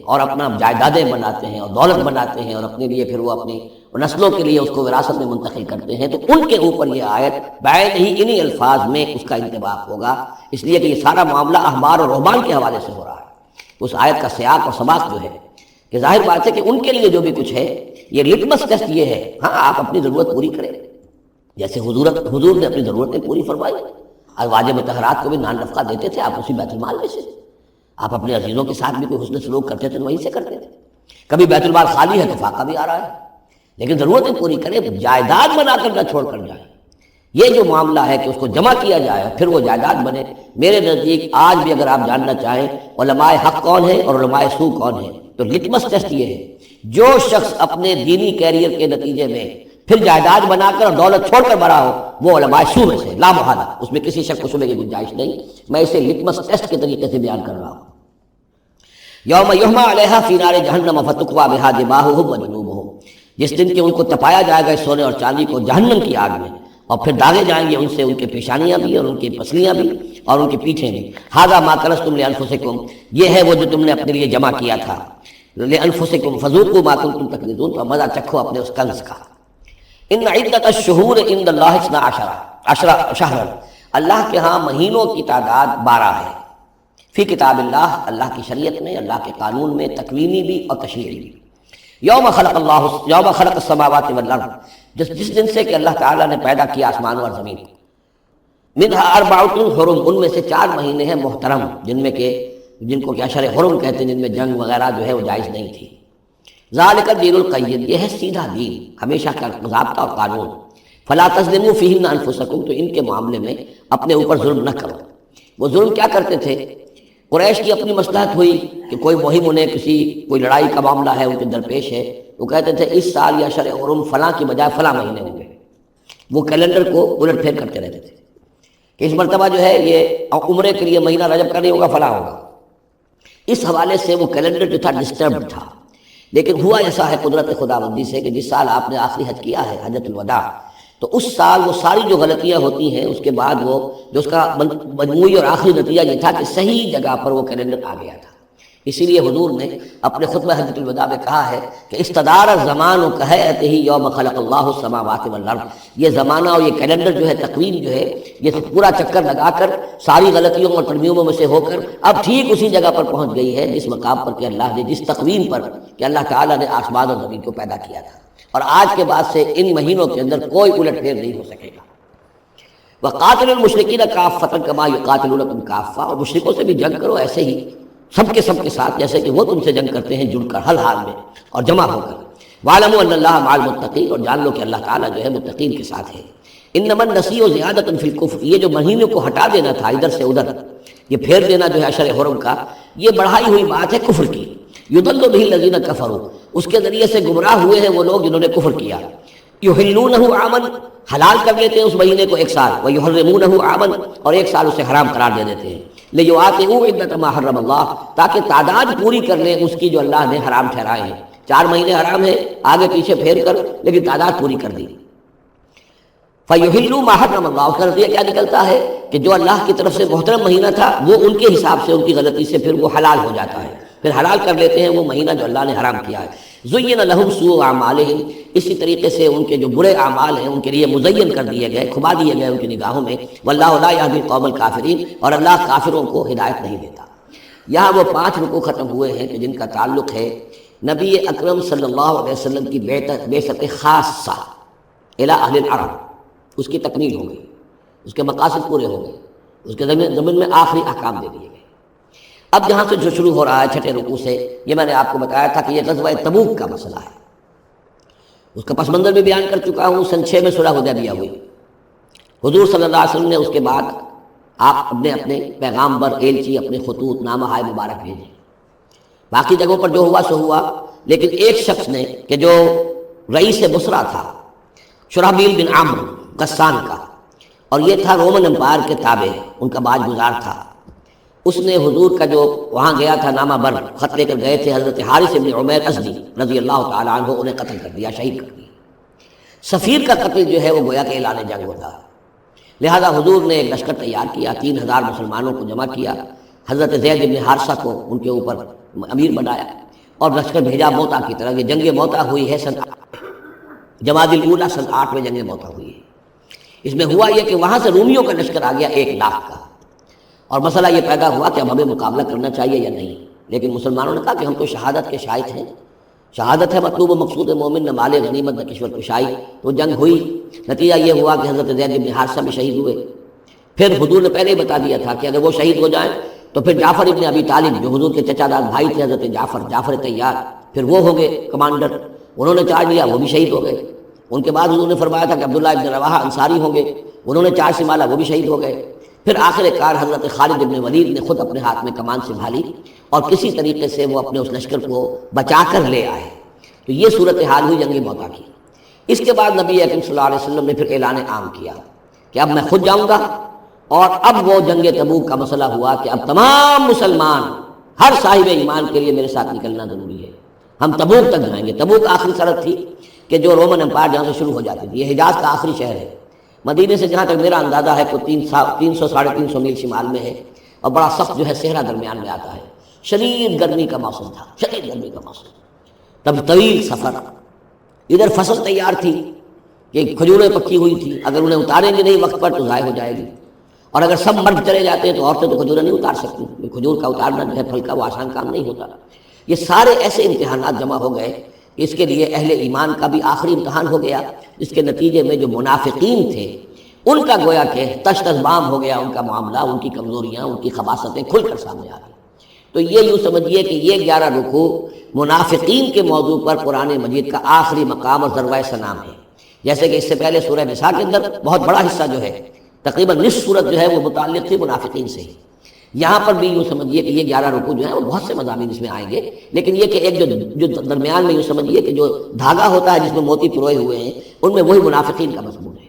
اور اپنا جائیدادیں بناتے ہیں اور دولت بناتے ہیں اور اپنے لیے پھر وہ اپنی نسلوں کے لیے اس کو وراثت میں منتقل کرتے ہیں، تو ان کے اوپر یہ آیت بعین ہی انہی الفاظ میں اس کا انطباق ہوگا، اس لیے کہ یہ سارا معاملہ احبار اور رہبان کے حوالے سے ہو رہا ہے۔ اس آیت کا سیاق اور سباق جو ہے کہ ظاہر بات ہے کہ ان کے لیے جو بھی کچھ ہے یہ لٹمس ٹیسٹ یہ ہے، ہاں آپ اپنی ضرورت پوری کریں، جیسے حضور نے اپنی ضرورتیں پوری فرمائی، ازواج مطہرات کو بھی نان نفقہ دیتے تھے آپ اسی بیت المال میں سے، آپ اپنے عزیزوں کے ساتھ بھی کوئی حسن سلوک کرتے تھے وہیں سے کرتے تھے، کبھی بیت المال خالی ہے تو فاقہ بھی آ رہا ہے، لیکن ضرورتیں پوری کریں، جائیداد بنا کر نہ چھوڑ کر جائیں۔ یہ جو معاملہ ہے کہ اس کو جمع کیا جائے پھر وہ جائیداد بنے، میرے نزدیک آج بھی اگر آپ جاننا چاہیں علماء حق کون ہے اور علماء سو کون ہے تو لٹمس ٹیسٹ یہ ہے، جو شخص اپنے دینی کیریئر کے نتیجے میں پھر جائیداد بنا کر اور دولت چھوڑ کر بڑا ہو وہ علماء سو میں سے لا محالہ، اس میں کسی شک و شبے کی گنجائش نہیں، میں اسے لٹمس ٹیسٹ کے طریقے سے بیان کر رہا ہوں۔ یوم یحمى علیہا فی نار جہنم فتقوی بہا جباہہم وجنوبہم، جس دن کہ ان کو تپایا جائے گا سونے اور چاندی کو جہنم کی آگ میں، اور پھر داغے جائیں گے ان سے ان کے پیشانیاں بھی اور ان کی پسلیاں بھی اور ان کی پیٹھیں بھی۔ ھذا ما کنزتم لانفسکم، یہ ہے وہ جو تم نے اپنے لیے جمع کیا تھا، لانفسکم فذوقوا ما کنتم تکنزون، تو مزہ چکھو اپنے اس کنز کا۔ ان عدت الشہور عند اللہ 12 شہرا، اللہ کے ہاں مہینوں کی تعداد 12 ہے، فی کتاب اللہ، اللہ کی شریعت میں، اللہ کے قانون میں، تکوینی بھی اور تشریعی بھی۔ یوم خلق السماوات والارض، جس دن سے کہ اللہ تعالیٰ نے پیدا کیا آسمان اور زمین، منہا اربعۃ حرم، ان میں سے 4 مہینے ہیں محترم، جن کو کہ اشہر حرم کہتے ہیں، جن میں جنگ وغیرہ جو ہے وہ جائز نہیں تھی۔ ذالک الدین القیم، یہ ہے سیدھا دین، ہمیشہ کا ضابطہ اور قانون۔ فلا تظلموا فیہن انفسکم، تو ان کے معاملے میں اپنے اوپر ظلم نہ کرو۔ وہ ظلم کیا کرتے تھے؟ قریش کی اپنی مصلحت ہوئی کہ کوئی مہم انہیں کوئی لڑائی کا معاملہ ہے ان کے درپیش ہے، وہ کہتے تھے اس سال یا اشہر حرم فلاں کی بجائے فلاں مہینے ہوں گے، وہ کیلنڈر کو الٹ پھیر کرتے رہتے تھے کہ اس مرتبہ جو ہے یہ عمرے کے لیے مہینہ رجب کا نہیں ہوگا، فلاں ہوگا۔ اس حوالے سے وہ کیلنڈر جو تھا ڈسٹربڈ تھا، لیکن ہوا ایسا ہے قدرت خداوندی سے کہ جس سال آپ نے آخری حج کیا ہے حجۃ الوداع، تو اس سال وہ ساری جو غلطیاں ہوتی ہیں اس کے بعد وہ جو اس کا مجموعی اور آخری نتیجہ یہ تھا کہ صحیح جگہ پر وہ کیلنڈر آ گیا تھا۔ اسی لیے حضور نے اپنے خطبہ حجۃ الوداع میں کہا ہے کہ استدار الزمان کہیئتہ یوم خلق اللہ السماوات والارض، یہ زمانہ اور یہ کیلنڈر جو ہے، تقویم جو ہے، یہ پورا چکر لگا کر ساری غلطیوں اور ترمیموں میں سے ہو کر اب ٹھیک اسی جگہ پر پہنچ گئی ہے جس مقام پر کہ اللہ نے، جس تقویم پر کہ اللہ تعالیٰ نے آسمان اور زمین کو پیدا کیا تھا، اور آج کے بعد سے ان مہینوں کے اندر کوئی الٹ پھیر نہیں ہو سکے گا۔ وقاتل المشرکین کافۃ کما یقاتلونکم کافۃ، اور مشرکوں سے بھی جنگ کرو ایسے ہی سب کے ساتھ جیسے کہ وہ تم سے جنگ کرتے ہیں، جڑ کر ہر حال میں اور جمع ہو کر۔ وَاعْلَمُوا أَنَّ اللَّهَ مَعَ الْمُتَّقِينَ، اور جان لو کہ اللہ تعالیٰ جو ہے متقین کے ساتھ ہے۔ إِنَّمَا النَّسِيءُ زِيَادَةٌ فِي الْكُفْرِ، یہ جو مہینوں کو ہٹا دینا تھا ادھر سے ادھر، یہ پھیر دینا جو ہے اشہر حرم کا، یہ بڑھائی ہوئی بات ہے کفر کی۔ يُضَلُّ بِهِ الَّذِينَ كَفَرُوا، اس کے ذریعے سے گمراہ ہوئے ہیں وہ لوگ جنہوں نے کفر کیا۔ يُحِلُّونَهُ عَامًا، حلال کر لیتے ہیں اس مہینے کو 1 سال، وَيُحَرِّمُونَهُ عَامًا، اور 1 سال اسے حرام قرار دے دیتے ہیں۔ لِيُوَاطِئُوا عِدَّةَ مَا حَرَّمَ اللَّهُ، تاکہ تعداد پوری کر لیں اس کی جو اللہ نے حرام ٹھہرائے ہیں۔ 4 مہینے حرام ہے، آگے پیچھے پھیر کر لیکن تعداد پوری کر دی۔ فَيُحِلُّوا مَا حَرَّمَ اللَّهُ، اس کا نتیجہ کیا نکلتا ہے کہ جو اللہ کی طرف سے محترم مہینہ تھا وہ ان کے حساب سے ان کی غلطی سے پھر وہ حلال ہو جاتا ہے، پھر حلال کر لیتے ہیں وہ مہینہ جو اللہ نے حرام کیا ہے۔ زُيِّنَ لَهُمْ سُوءُ أَعْمَالِهِمْ، اسی طریقے سے ان کے جو برے اعمال ہیں ان کے لیے مزین کر دیے گئے، کھبا دیے گئے ان کی نگاہوں میں۔ وَاللَّهُ لَا يَهْدِي الْقَوْمَ الْكَافِرِينَ، اور اللہ کافروں کو ہدایت نہیں دیتا۔ یہاں وہ 5 رکوع ختم ہوئے ہیں کہ جن کا تعلق ہے نبی اکرم صلی اللہ علیہ وسلم کی بعثت خاصہ الی اہل العرب، اس کی تکمیل ہو گئی، اس کے مقاصد پورے ہو گئے، اس کے ضمن میں آخری احکام دے دیے گئے۔ اب جہاں سے جو شروع ہو رہا ہے 6 رکوع سے، یہ میں نے آپ کو بتایا تھا کہ یہ غزوہ تبوک کا مسئلہ ہے، اس کا پس منظر بھی بیان کر چکا ہوں۔ سن 6 میں صلح حدیبیہ ہوئی، حضور صلی اللہ علیہ وسلم نے اس کے بعد آپ اپنے پیغامبر، ایلچی، اپنے خطوط، نامہ ہائے مبارک بھیجے۔ باقی جگہوں پر جو ہوا سو ہوا، لیکن ایک شخص نے کہ جو رئیس بصرہ تھا، شرحبیل بن عمرو غسان کا، اور یہ تھا رومن امپائر کے تابع، ان کا باج گزار تھا، اس نے حضور کا جو وہاں گیا تھا نامہ بر خط لے کر گئے تھے حضرت حارث بن عمیر ازدی رضی اللہ تعالیٰ عنہ، انہیں قتل کر دیا، شہید کر دیا۔ سفیر کا قتل جو ہے وہ گویا کہ اعلان جنگ ہوتا ہے، لہذا حضور نے ایک لشکر تیار کیا، 3000 مسلمانوں کو جمع کیا، حضرت زید بن حارثہ کو ان کے اوپر امیر بنایا، اور لشکر بھیجا موتا کی طرف. یہ جنگ موتا ہوئی ہے سن جمادی الاولیٰ سن 8 میں جنگ موتا ہوئی ہے. اس میں ہوا یہ کہ وہاں سے رومیوں کا لشکر آ گیا 1 لاکھ کا، اور مسئلہ یہ پیدا ہوا کہ اب ہمیں مقابلہ کرنا چاہیے یا نہیں. لیکن مسلمانوں نے کہا کہ ہم تو شہادت کے شائق ہیں، شہادت ہے مطلوب و مقصود مومن، نہ مال غنیمت نہ کشور کشائی. تو جنگ ہوئی، نتیجہ یہ ہوا کہ حضرت زید بن حارثہ بھی شہید ہوئے. پھر حضور نے پہلے ہی بتا دیا تھا کہ اگر وہ شہید ہو جائیں تو پھر جعفر ابن ابی طالب جو حضور کے چچا دار بھائی تھے حضرت جعفر طیار، پھر وہ ہو گئے کمانڈر، انہوں نے چارج لیا، وہ بھی شہید ہو گئے. ان کے بعد حضور نے فرمایا تھا کہ عبداللہ ابن رواحہ انصاری ہوں گے، انہوں نے چارج سنبھالا، وہ بھی شہید ہو گئے. پھر آخر کار حضرت خالد ابن ولید نے خود اپنے ہاتھ میں کمان سنبھالی اور کسی طریقے سے وہ اپنے اس لشکر کو بچا کر لے آئے. تو یہ صورتحال ہوئی جنگ موتا کی. اس کے بعد نبی اکرم صلی اللہ علیہ وسلم نے پھر اعلان عام کیا کہ اب میں خود جاؤں گا. اور اب وہ جنگ تبوک کا مسئلہ ہوا کہ اب تمام مسلمان، ہر صاحب ایمان کے لیے میرے ساتھ نکلنا ضروری ہے، ہم تبوک تک جائیں گے. تبوک آخری سرحد تھی کہ جو رومن امپائر جہاں سے شروع ہو جاتی تھی. یہ حجاز کا آخری شہر ہے. مدینے سے جہاں تک میرا اندازہ ہے کہ 300 ساڑھے 300 میل شمال میں ہے، اور بڑا سخت جو ہے صحرا درمیان میں آتا ہے. شدید گرمی کا موسم تھا، شدید گرمی کا موسم. تب طویل سفر. ادھر فصل تیار تھی کہ کھجوریں پکی ہوئی تھی، اگر انہیں اتاریں گے نہیں وقت پر تو ضائع ہو جائے گی. اور اگر سب مرد چلے جاتے ہیں تو عورتیں تو کھجوریں نہیں اتار سکتی. کھجور کا اتارنا جو ہے پھل کا وہ آسان کام نہیں ہوتا. یہ سارے ایسے امتحانات جمع ہو گئے. اس کے لیے اہل ایمان کا بھی آخری امتحان ہو گیا، جس کے نتیجے میں جو منافقین تھے ان کا گویا کہ تش تش بام ہو گیا. ان کا معاملہ، ان کی کمزوریاں، ان کی خباثتیں کھل کر سامنے آ گئی. تو یہ یوں سمجھیے کہ یہ 11 رکوع منافقین کے موضوع پر قرآن مجید کا آخری مقام اور ذروۂ سنام ہے. جیسے کہ اس سے پہلے سورہ نساء کے اندر بہت بڑا حصہ جو ہے، تقریباً نصف صورت جو ہے وہ متعلق تھی منافقین سے. یہاں پر بھی یوں سمجھیے کہ یہ 11 رکوع جو ہیں وہ بہت سے مضامین اس میں آئیں گے. لیکن یہ کہ ایک جو درمیان میں یوں سمجھیے کہ جو دھاگا ہوتا ہے جس میں موتی پروئے ہوئے ہیں، ان میں وہی منافقین کا مضمون ہے.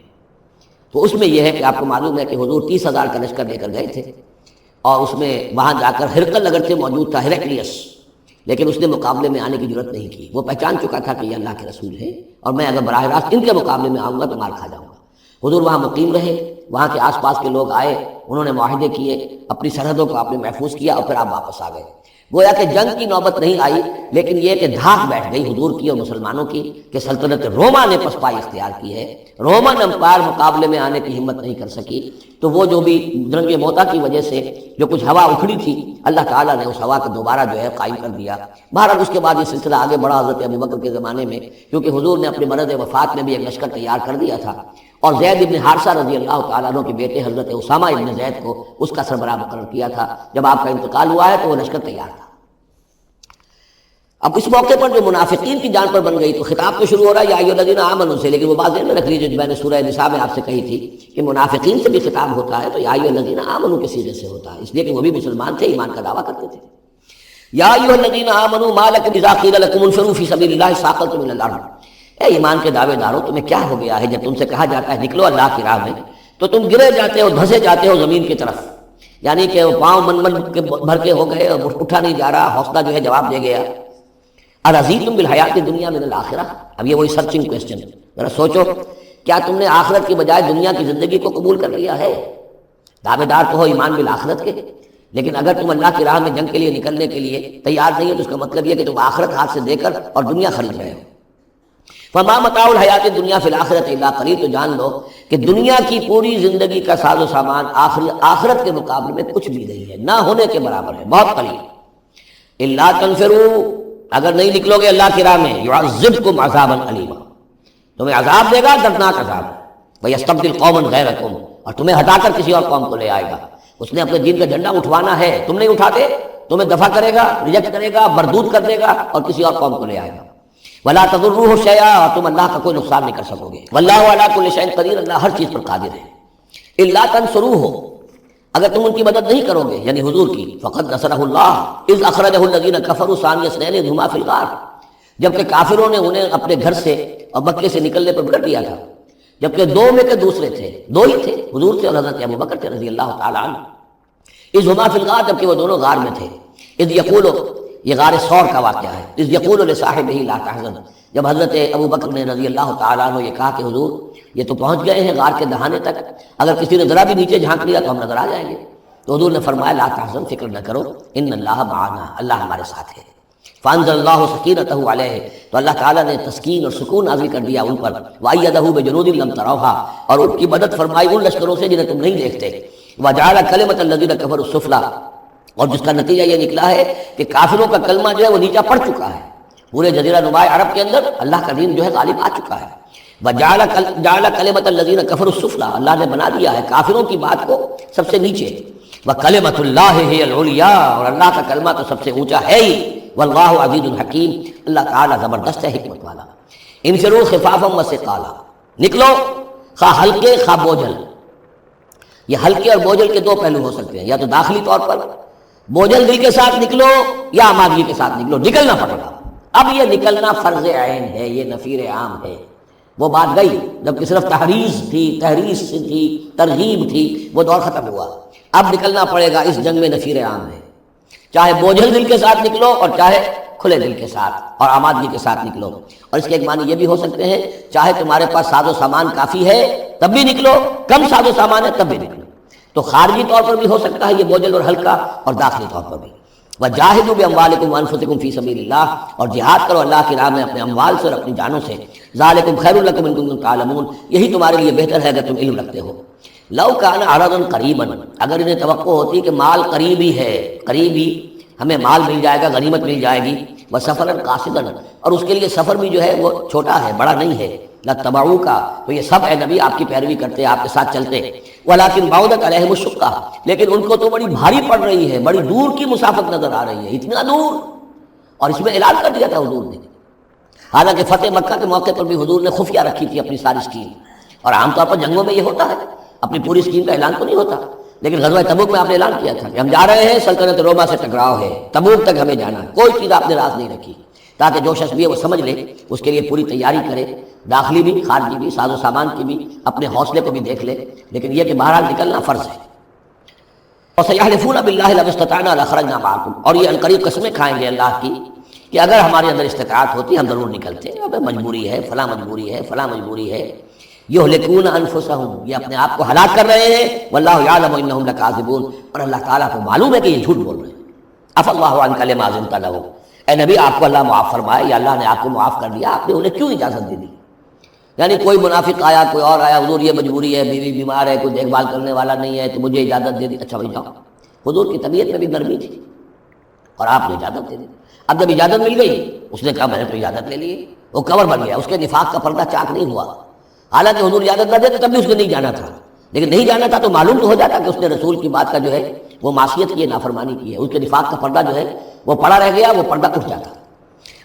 تو اس میں یہ ہے کہ آپ کو معلوم ہے کہ حضور 30,000 کا لشکر لے کر گئے تھے، اور اس میں وہاں جا کر ہرقل اگرچہ موجود تھا، ہیرکلیس، لیکن اس نے مقابلے میں آنے کی ضرورت نہیں کی. وہ پہچان چکا تھا کہ یہ اللہ کے رسول ہیں، اور میں اگر براہ راست ان کے مقابلے میں آؤں گا تو مار کھا جاؤں گا. حضور وہاں مقیم رہے، وہاں کے آس پاس کے لوگ آئے، انہوں نے معاہدے کیے، اپنی سرحدوں کو آپ نے محفوظ کیا، اور پھر آپ واپس آ گئے. گویا کہ جنگ کی نوبت نہیں آئی، لیکن یہ کہ دھاک بیٹھ گئی حضور کی اور مسلمانوں کی کہ سلطنت روما نے پسپائی اختیار کی ہے. رومن امپائر مقابلے میں آنے کی ہمت نہیں کر سکی. تو وہ جو بھی جنگ موتا کی وجہ سے جو کچھ ہوا اکھڑی تھی، اللہ تعالیٰ نے اس ہوا کو دوبارہ جو ہے قائم کر دیا. بہرحال اس کے بعد یہ سلسلہ آگے بڑھا حضرت ابوبکر کے زمانے میں، کیونکہ حضور نے اپنے مرض وفات میں بھی ایک لشکر تیار کر دیا تھا، اور زید ابن حارثہ رضی اللہ تعالیٰ عنہ کے بیٹے حضرت اسامہ ابن زید کو اس کا سربراہ مقرر کیا تھا. جب آپ کا انتقال ہوا ہے تو وہ لشکر تیار تھا. اب اس موقع پر جو منافقین کی جان پر بن گئی، تو خطاب تو شروع ہو رہا ہے یا ایھا الذین آمنوا سے، لیکن وہ بات ذہن میں رکھ لیجیے جو میں نے سورہ نساء میں آپ سے کہی تھی کہ منافقین سے بھی خطاب ہوتا ہے تو یا ایھا الذین آمنوا کے صیغے سے ہوتا ہے، اس لیے کہ وہ بھی مسلمان تھے، ایمان کا دعویٰ کرتے تھے. یا ایھا الذین آمنوا ما لکم اذا قیل لکم انفروا فی سبیل اللہ ثاقلتم الی الارض. اے ایمان کے دعوے داروں، تمہیں کیا ہو گیا ہے جب تم سے کہا جاتا ہے نکلو اللہ کی راہ میں تو تم گرے جاتے ہو، دھسے جاتے ہو زمین کی طرف. یعنی کہ پاؤں من کے بھر کے ہو گئے اور اٹھا نہیں جا رہا. حوصلہ جو ہے جواب دے گیا. ارضیتم بالحیات الدنیا من الآخرہ. اب یہ وہی سرچنگ کویسچن، ذرا سوچو، کیا تم نے آخرت کی بجائے دنیا کی زندگی کو قبول کر لیا ہے؟ دعوے دار تو ہو ایمان بالآخرت کے، لیکن اگر تم اللہ کی راہ میں جنگ کے لیے نکلنے کے لیے تیار نہیں ہو تو اس کا مطلب یہ کہ تم آخرت ہاتھ سے دے کر اور دنیا خرید رہے ہو. فما متاع الحیات الدنیا فی الاخرۃ الا قلیل. تو جان لو کہ دنیا کی پوری زندگی کا ساز و سامان آخرت کے مقابلے میں کچھ بھی نہیں ہے، نہ ہونے کے برابر ہے، بہت قلیل. الا تنفروا، اگر نہیں نکلو گے اللہ کی راہ میں، یعذبکم عذابا علیما، تمہیں عذاب دے گا، دردناک عذاب. ویستبدل قوما غیرکم، اور تمہیں ہٹا کر کسی اور قوم کو لے آئے گا. اس نے اپنے دین کا جھنڈا اٹھوانا ہے، تم نہیں اٹھاتے، تمہیں دفع کرے گا، ریجیکٹ کرے گا، مردود کر دے گا اور کسی اور قوم کو لے آئے گا. ولا تضروہ شیئا، اور تم اللہ کا کوئی نقصان نہیں کر سکو گے. واللہ علی کل شیء قدیر، اللہ ہر چیز پر قادر ہے. الا تنصروہ، اگر تم ان کی مدد نہیں کرو گے یعنی حضور کی، فقد نصرہ اللہ اذ اخرجہ الذین کفروا ثانی اثنین اذ ہما فی الغار، جبکہ کافروں نے انہیں اپنے گھر سے اور مکے سے نکلنے پر کر دیا تھا، جبکہ دو میں کے دوسرے تھے، دو ہی تھے، حضور تھے اور حضرت ابوبکر تھے رضی اللہ تعالی عنہ. اذ ہما فی الغار، جبکہ وہ دونوں غار میں تھے. اذ یقول، یہ غار ثور کا واقعہ ہے. اذ یقول لصاحبہ لا تحزن، جب حضرت ابوبکر نے رضی اللہ تعالیٰ عنہ یہ کہا کہ حضور یہ تو پہنچ گئے ہیں غار کے دہانے تک، اگر کسی نے ذرا بھی نیچے جھانک لیا تو ہم نظر آ جائیں گے. تو حضور نے فرمایا لا تحزن، فکر نہ کرو، ان اللہ معنا، اللہ ہمارے ساتھ ہے. فانزل اللہ سکینتہ علیہ، تو اللہ تعالیٰ نے تسکین اور سکون نازل کر دیا ان پر، وایدہ بجنود لم تروھا، اور ان کی مدد فرمائی ان لشکروں سے جنہیں تم نہیں دیکھتے، وجعل کلمۃ الذین کفروا السفلی، اور جس کا نتیجہ یہ نکلا ہے کہ کافروں کا کلمہ جو ہے وہ نیچا پڑ چکا ہے، پورے جزیرہ نما عرب کے اندر اللہ کا دین جو ہے غالب آ چکا ہے۔ وجعل کلمۃ الذین کفروا السفلی، اللہ نے بنا دیا ہے کافروں کی بات کو سب سے نیچے، وکلمۃ اللہ ہی العلیٰ، اور اللہ کا کلمہ تو سب سے اونچا ہے ہی، واللہ عزیز الحکیم، اللہ تعالیٰ زبردست ہے، حکمت والا۔ انفروا خفافا وثقالا، نکلو خواہ ہلکے خواہ بوجھل۔ یہ ہلکے اور بوجھل کے دو پہلو ہو سکتے ہیں، یا تو داخلی طور پر بوجھل دل کے ساتھ نکلو، یا آمادگی کے ساتھ نکلو، نکلنا پڑے گا۔ اب یہ نکلنا فرض عین ہے، یہ نفیر عام ہے، وہ بات گئی جبکہ صرف تحریض تھی، ترغیب تھی، وہ دور ختم ہوا۔ اب نکلنا پڑے گا، اس جنگ میں نفیر عام ہے، چاہے بوجھل دل کے ساتھ نکلو اور چاہے کھلے دل کے ساتھ اور آمادگی کے ساتھ نکلو۔ اور اس کے ایک معنی یہ بھی ہو سکتے ہیں، چاہے تمہارے پاس ساز و سامان کافی ہے تب بھی نکلو، کم ساز و سامان ہے تب بھی نکلو۔ تو خارجی طور پر بھی ہو سکتا ہے یہ بوجھل اور ہلکا، اور داخلی طور پر بھی۔ وجاہدوا باموالکم وانفسکم فی سبیل اللہ، اور جہاد کرو اللہ کی راہ میں اپنے اموال سے اور اپنی جانوں سے، ذالکم خیر لکم ان کنتم تعلمون، یہی تمہارے لیے بہتر ہے اگر تم علم رکھتے ہو۔ لو کان عرضا قریبا، اگر انہیں توقع ہوتی کہ مال قریب ہی ہے، قریب ہی ہمیں مال مل جائے گا، غنیمت مل جائے گی، وسفرا قاصدا، اور اس کے لیے سفر بھی جو ہے وہ چھوٹا ہے، بڑا نہیں ہے، لاتبعوک، تو یہ سب اے نبی آپ کی پیروی کرتے، آپ کے ساتھ چلتے، ولکن بعدت علیہم الشقہ، لیکن ان کو تو بڑی بھاری پڑ رہی ہے، بڑی دور کی مسافت نظر آ رہی ہے، اتنا دور، اور اس میں اعلان کر دیا تھا حضور نے۔ حالانکہ فتح مکہ کے موقع پر بھی حضور نے خفیہ رکھی تھی اپنی ساری اسکیم، اور عام طور پر جنگوں میں یہ ہوتا ہے، اپنی پوری اسکیم کا اعلان تو نہیں ہوتا، لیکن غزوہ تبوک میں آپ نے اعلان کیا تھا کہ ہم جا رہے ہیں، سلطنت روما سے ٹکراؤ ہے، تبوک تک ہمیں جانا ہے، کوئی چیز آپ نے راز نہیں رکھی، تاکہ جو شخص بھی ہے وہ سمجھ لے، اس کے لیے پوری تیاری کرے، داخلی بھی خارجی بھی، ساز و سامان کی بھی، اپنے حوصلے کو بھی دیکھ لے، لیکن یہ کہ بہرحال نکلنا فرض ہے۔ وَسَيَحْلِفُونَ بِاللَّهِ لَوِ اسْتَطَعْنَا لَخَرَجْنَا مَعَكُمْ، اور یہ عنقریب قسمیں کھائیں گے اللہ کی کہ اگر ہمارے اندر استطاعت ہوتی ہم ضرور نکلتے، اب مجبوری ہے، فلاں مجبوری ہے، فلاں مجبوری ہے۔ یہلکون انفسہم، یہ اپنے آپ کو ہلاک کر رہے ہیں، واللہ یعلم انہم لکاذبون، اور اللہ تعالیٰ کو معلوم ہے کہ یہ جھوٹ بول رہے ہیں۔ عفا اللہ عنک لما اذنت لہم، اے نبی آپ کو اللہ معاف فرمائے، یا اللہ نے آپ کو معاف کر دیا، آپ نے انہیں کیوں اجازت دے دی؟ یعنی کوئی منافق آیا، کوئی اور آیا، حضور یہ مجبوری ہے، بیوی بیمار ہے، کوئی دیکھ بھال کرنے والا نہیں ہے، تو مجھے اجازت دے دی، اچھا بھائی جاؤ۔ حضور کی طبیعت میں بھی نرمی تھی اور آپ نے اجازت دے دی۔ اب جب اجازت مل گئی، اس نے کہا میں نے تو اجازت لے لی، وہ کور بن گیا، اس کے نفاق کا پردہ چاک نہیں ہوا۔ حالانکہ حضور اجازت نہ دیتے تب بھی اس کو نہیں جانا تھا، لیکن نہیں جانا تھا تو معلوم تو ہو جاتا کہ اس نے رسول کی بات کا جو ہے وہ معصیت کی ہے، نافرمانی کی ہے، اس کے نفاق کا پردہ جو ہے وہ پڑا رہ گیا، وہ پردہ اٹھ جاتا۔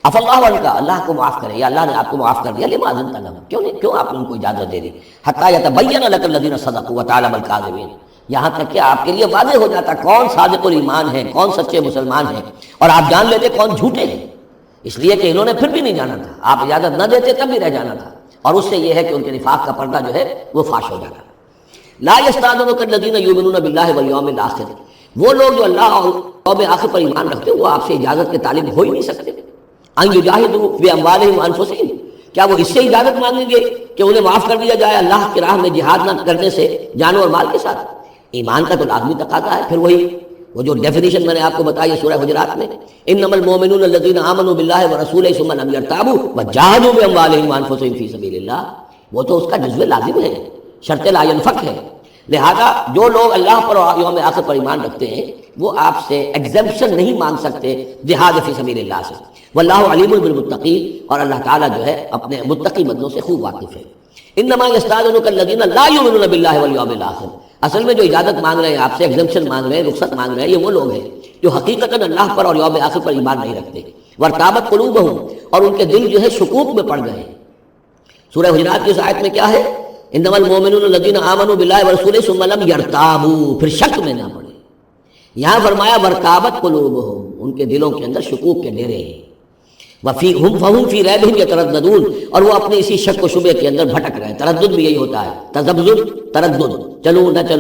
عفا اللہ عنہ، اللہ کو معاف کرے، یا اللہ نے آپ کو معاف کر دیا، لما اذنت لہم، کیوں آپ نے ان کو اجازت دے دی، حتی یتبین لک الذین صدقوا وتعلم الکاذبین، یہاں تک کہ آپ کے لیے واضح ہو جاتا کون صادق الایمان ہے، کون سچے مسلمان ہیں، اور آپ جان لیتے کون جھوٹے ہیں، اس لیے کہ انہوں نے پھر بھی نہیں جانا تھا، آپ اجازت نہ دیتے تب بھی رہ جانا تھا، اور اس سے یہ ہے کہ ان کے نفاق کا پردہ جو ہے وہ فاش ہو جاتا۔ لا یستأذنک الذین یؤمنون باللہ والیوم الآخر، وہ لوگ جو اللہ اور یوم آخر پر ایمان رکھتے ہیں وہ آپ سے اجازت کے طالب ہو ہی نہیں سکتے۔ ان یجاہدوا باموالہم وانفسہم، کیا وہ اس سے اجازت مانگیں گے کہ انہیں معاف کر دیا جائے اللہ کی راہ میں جہاد نہ کرنے سے جانوں اور مال کے ساتھ؟ ایمان کا تو لازمی تقاضا ہے۔ پھر وہی وہ جو ڈیفینیشن میں نے آپ کو بتائی ہے سورہ حجرات میں، انما المؤمنون الذین آمنوا باللہ ورسولہ ثم لم یرتابوا وجاہدوا باموالہم وانفسہم فی سبیل اللہ، وہ تو اس کا جزو لازم ہے، شرط لا ينفک ہے۔ لہذا جو لوگ اللہ پر اور یوم آخر پر ایمان رکھتے ہیں وہ آپ سے ایگزمپشن نہیں مانگ سکتے جہاد فی سبیل اللہ سے۔ واللہ علیم بالمتقین، اور اللہ تعالیٰ جو ہے اپنے متقی بندوں سے خوب واقف ہے۔ انما یستأذنک الذین لا یؤمنون باللہ والیوم الآخر، اصل میں جو اجازت مانگ رہے ہیں آپ سے، ایگزمپشن مانگ رہے ہیں، رخصت مانگ رہے ہیں، یہ وہ لوگ ہیں جو حقیقتاً اللہ پر اور یوم آخر پر ایمان نہیں رکھتے۔ وارتابت قلوبہم، اور ان کے دل جو ہے شکوک میں پڑ گئے۔ سورہ حجرات کی اس آیت میں کیا ہے؟ انما المؤمنون الذین آمنوا باللہ ورسولہ ثم لم یرتابوا، پھر شک میں نہ پڑے۔ یہاں فرمایا وارتابت قلوبہم، ان کے دلوں کے اندر شکوک کے ڈیرے ہیں۔ فَهُمْ فِي رَيْبِهِمْ يَتَرَدَّدُونَ، اور وہ اپنے اسی شک و شبے کے اندر بھٹک رہے ہیں۔ تردد بھی یہی ہوتا ہے، تذبذب، تردد، چلوں نہ چلوں۔